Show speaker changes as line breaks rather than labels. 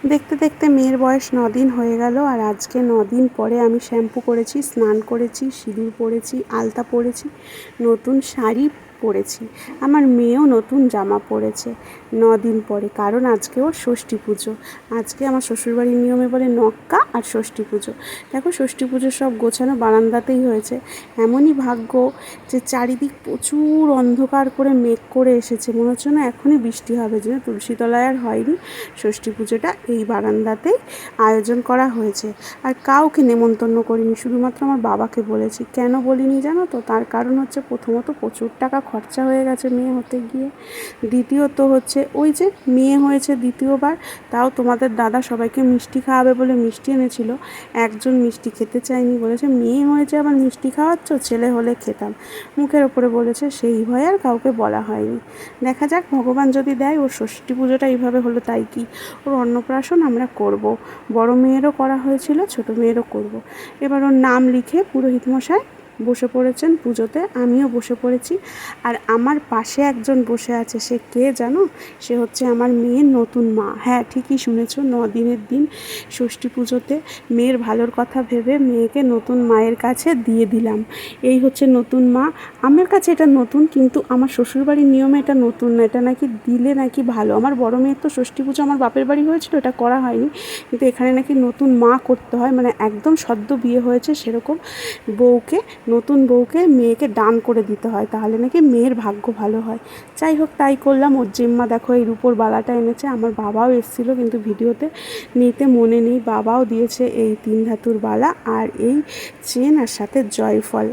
দেখতে দেখতে মেয়ের বয়স 9 দিন হয়ে গেল। আর আজকে 9 দিন পরে আমি শ্যাম্পু করেছি, স্নান করেছি, সিঁদুর পরেছি, আলতা পরেছি, নতুন শাড়ি পরেছি। আমার মেয়েও নতুন জামা পরেছে 9 দিন পরে, কারণ আজকে ওর ষষ্ঠী পুজো। আজকে আমার শ্বশুরবাড়ির নিয়মে বলে নক্কা আর ষষ্ঠী পুজো। দেখো ষষ্ঠী পুজোর সব গোছানো বারান্দাতেই হয়েছে। এমনই ভাগ্য যে চারিদিক প্রচুর অন্ধকার করে মেঘ করে এসেছে, মনে হচ্ছে না এখনই বৃষ্টি হবে। যেন তুলসীতলায় আর হয়নি, ষষ্ঠী পুজোটা এই বারান্দাতেই আয়োজন করা হয়েছে। আর কাউকে নেমন্তন্ন করিনি, শুধুমাত্র আমার বাবাকে বলেছি। কেন বলিনি জানো তো? তার কারণ হচ্ছে, প্রথমত প্রচুর টাকা খরচা হয়ে গেছে মেয়ে হতে গিয়ে, দ্বিতীয়ত হচ্ছে ওই যে মেয়ে হয়েছে দ্বিতীয়বার, তাও তোমাদের দাদা সবাইকে মিষ্টি খাওয়াবে বলে মিষ্টি এনেছিল, একজন মিষ্টি খেতে চায়নি, বলেছে মেয়ে হয়েছে আবার মিষ্টি খাওয়াচ্ছ, ছেলে হলে খেতাম, মুখের ওপরে বলেছে। সেই ভয়ে আর কাউকে বলা হয়নি। দেখা যাক, ভগবান যদি দেয়। ওর ষষ্ঠী পুজোটা এইভাবে হলো তাই কি, ওর অন্নপ্রাশন আমরা করব। বড় মেয়েরও করা হয়েছিল, ছোট মেয়েরও করব। এবার ওর নাম লিখে পুরোহিত মশাই বসে পড়েছেন পুজোতে, আমিও বসে পড়েছি। আর আমার পাশে একজন বসে আছে, সে কে জানো? সে হচ্ছে আমার মেয়ের নতুন মা। হ্যাঁ, ঠিকই শুনেছ, 9 দিনের দিন ষষ্ঠী পুজোতে মেয়ের ভালোর কথা ভেবে মেয়েকে নতুন মায়ের কাছে দিয়ে দিলাম। এই হচ্ছে নতুন মা। আমার কাছে এটা নতুন, কিন্তু আমার শ্বশুরবাড়ির নিয়মে এটা নতুন না, এটা নাকি দিলে নাকি ভালো। আমার বড় মেয়ের তো ষষ্ঠী পুজো আমার বাপের বাড়ি হয়েছিল, এটা করা হয়নি, কিন্তু এখানে নাকি নতুন মা করতে হয়, মানে একদম সদ্য বিয়ে হয়েছে সেরকম বউকে, নতুন বউকে মেয়েকে দান করে দিতে হয়, তাহলে নাকি মেয়ের ভাগ্য ভালো হয়। যাই হোক, তাই করলাম। ওর জিম্মা দেখো এই রূপোর বালাটা এনেছে, আমার বাবাও এসেছিলো কিন্তু ভিডিওতে নিতে মনে নেই। বাবাও দিয়েছে এই 3 ধাতুর বালা আর এই চেন, আর সাথে জয়ফল।